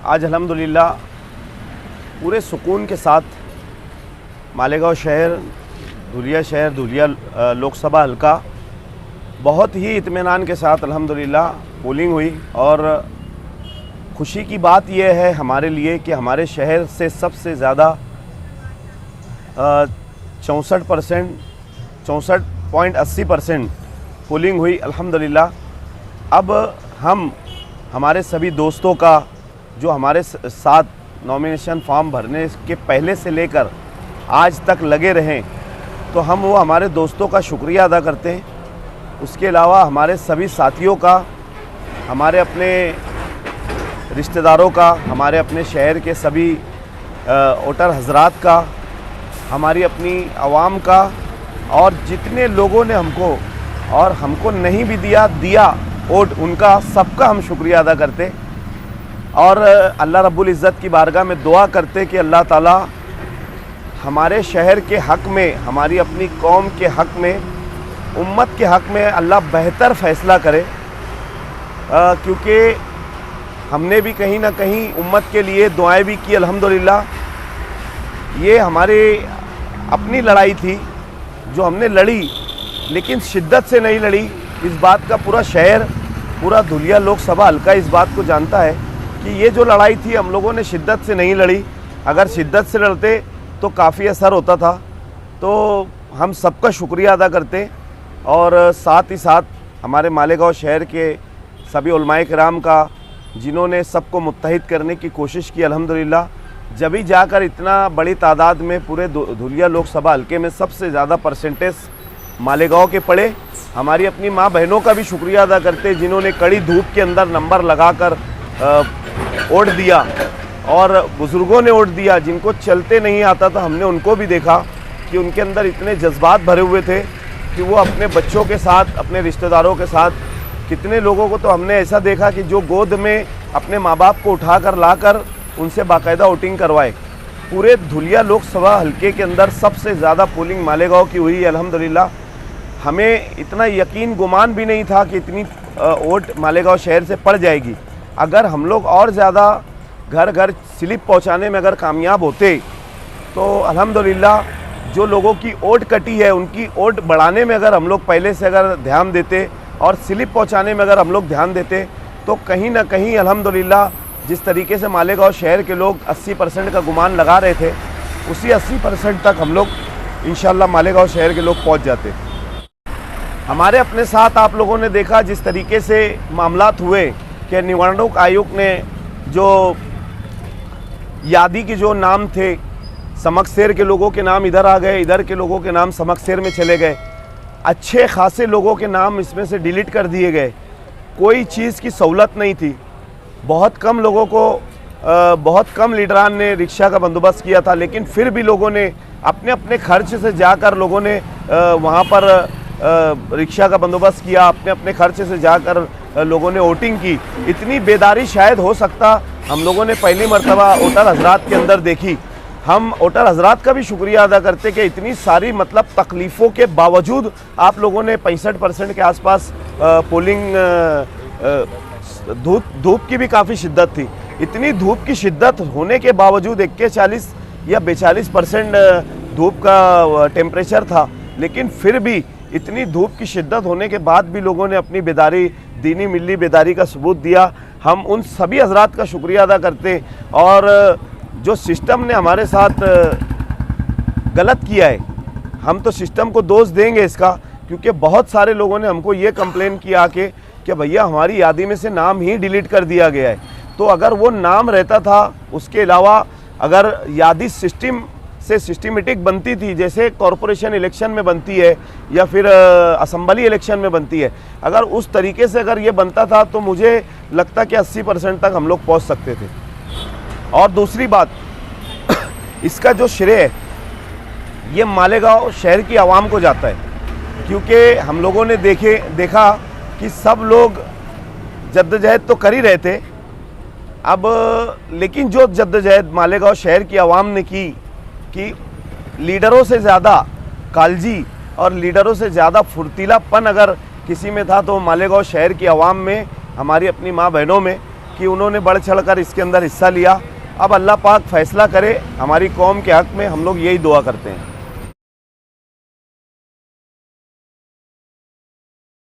आज अल्हम्दुलिल्लाह पूरे सुकून के साथ मालेगांव शहर, धुलिया लोकसभा हल्का बहुत ही इत्मीनान के साथ अल्हम्दुलिल्लाह पोलिंग हुई। और खुशी की बात यह है हमारे लिए कि हमारे शहर से सबसे ज़्यादा 64.80% पोलिंग हुई अल्हम्दुलिल्लाह। अब हम हमारे सभी दोस्तों का जो हमारे साथ नॉमिनेशन फॉर्म भरने के पहले से लेकर आज तक लगे रहें, तो हम वो हमारे दोस्तों का शुक्रिया अदा करते हैं। उसके अलावा हमारे सभी साथियों का, हमारे अपने रिश्तेदारों का, हमारे अपने शहर के सभी वोटर हजरात का, हमारी अपनी आवाम का, और जितने लोगों ने हमको नहीं भी दिया वोट, उनका सबका हम शुक्रिया अदा करते और अल्लाह रब्बुल इज़्ज़त की बारगाह में दुआ करते कि अल्लाह ताला हमारे शहर के हक़ में, हमारी अपनी कौम के हक़ में, उम्मत के हक़ में अल्लाह बेहतर फ़ैसला करे। क्योंकि हमने भी कहीं ना कहीं उम्मत के लिए दुआएं भी की अल्हम्दुलिल्लाह। ये हमारी अपनी लड़ाई थी जो हमने लड़ी, लेकिन शिद्दत से नहीं लड़ी। इस बात का पूरा शहर, पूरा धुलिया लोकसभा हल्का इस बात को जानता है कि ये जो लड़ाई थी हम लोगों ने शिद्दत से नहीं लड़ी। अगर शिद्दत से लड़ते तो काफ़ी असर होता था। तो हम सबका शुक्रिया अदा करते और साथ ही साथ हमारे मालेगांव शहर के सभी उलमाए किराम का, जिन्होंने सबको मुत्तहिद करने की कोशिश की अल्हम्दुलिल्लाह। जब ही जाकर इतना बड़ी तादाद में पूरे धुलिया लोकसभा हल्के में सबसे ज़्यादा परसेंटेज मालेगांव के पड़े। हमारी अपनी माँ बहनों का भी शुक्रिया अदा करते जिन्होंने कड़ी धूप के अंदर नंबर लगाकर वोट दिया, और बुज़ुर्गों ने वोट दिया जिनको चलते नहीं आता था। हमने उनको भी देखा कि उनके अंदर इतने जज्बात भरे हुए थे कि वो अपने बच्चों के साथ, अपने रिश्तेदारों के साथ, कितने लोगों को तो हमने ऐसा देखा कि जो गोद में अपने माँ बाप को उठाकर लाकर उनसे बाकायदा वोटिंग करवाए। पूरे धुलिया लोकसभा हल्के के अंदर सबसे ज़्यादा पोलिंग मालेगांव की हुई अल्हम्दुलिल्लाह। हमें इतना यकीन गुमान भी नहीं था कि इतनी वोट मालेगांव शहर से पड़ जाएगी। अगर हम लोग और ज़्यादा घर घर स्लिप पहुंचाने में अगर कामयाब होते तो अल्हम्दुलिल्लाह जो लोगों की वोट कटी है उनकी वोट बढ़ाने में अगर हम लोग पहले से अगर ध्यान देते और स्लिप पहुंचाने में अगर हम लोग ध्यान देते तो कहीं ना कहीं अल्हम्दुलिल्लाह जिस तरीके से मालेगांव शहर के लोग 80% का गुमान लगा रहे थे, उसी 80% तक हम लोग इंशाल्लाह मालेगांव शहर के लोग पहुंच जाते। हमारे अपने साथ आप लोगों ने देखा जिस तरीके से मामलात हुए कि निवडणूक आयोग ने जो यादी के जो नाम थे, समकसेर के लोगों के नाम इधर आ गए, इधर के लोगों के नाम समकसेर में चले गए। अच्छे खासे लोगों के नाम इसमें से डिलीट कर दिए गए। कोई चीज़ की सहूलत नहीं थी। बहुत कम लोगों को, बहुत कम लीडरान ने रिक्शा का बंदोबस्त किया था, लेकिन फिर भी लोगों ने अपने अपने खर्च से जाकर लोगों ने वहाँ पर रिक्शा का बंदोबस्त किया, अपने अपने खर्च से जाकर लोगों ने वोटिंग की। इतनी बेदारी शायद हो सकता हम लोगों ने पहली मर्तबा वोटर हजरात के अंदर देखी। हम वोटर हजरात का भी शुक्रिया अदा करते कि इतनी सारी मतलब तकलीफ़ों के बावजूद आप लोगों ने 65% के आसपास पोलिंग, धूप की भी काफ़ी शिद्दत थी। इतनी धूप की शिद्दत होने के बावजूद 41 या 42% धूप का टेम्परेचर था, लेकिन फिर भी इतनी धूप की शिद्दत होने के बाद भी लोगों ने अपनी बेदारी, दीनी मिली बेदारी का सबूत दिया। हम उन सभी हजरात का शुक्रिया अदा करते। और जो सिस्टम ने हमारे साथ गलत किया है, हम तो सिस्टम को दोष देंगे इसका, क्योंकि बहुत सारे लोगों ने हमको ये कंप्लेन किया कि भैया हमारी यादी में से नाम ही डिलीट कर दिया गया है। तो अगर वो नाम रहता था, उसके अलावा अगर यादी सिस्टमेटिक बनती थी, जैसे कॉरपोरेशन इलेक्शन में बनती है या फिर असम्बली इलेक्शन में बनती है, अगर उस तरीके से अगर ये बनता था तो मुझे लगता कि 80% तक हम लोग पहुंच सकते थे। और दूसरी बात, इसका जो श्रेय है ये मालेगांव शहर की आवाम को जाता है, क्योंकि हम लोगों ने देखा कि सब लोग जद्दोजहद तो कर ही रहे थे। अब लेकिन जो जद्दोजहद मालेगांव शहर की आवाम ने की कि लीडरों से ज़्यादा कालजी और लीडरों से ज़्यादा फुर्तीलापन अगर किसी में था तो मालेगांव शहर की आवाम में, हमारी अपनी माँ बहनों में। कि उन्होंने बढ़ चढ़कर इसके अंदर हिस्सा लिया। अब अल्लाह पाक फैसला करे हमारी कौम के हक़ में, हम लोग यही दुआ करते हैं।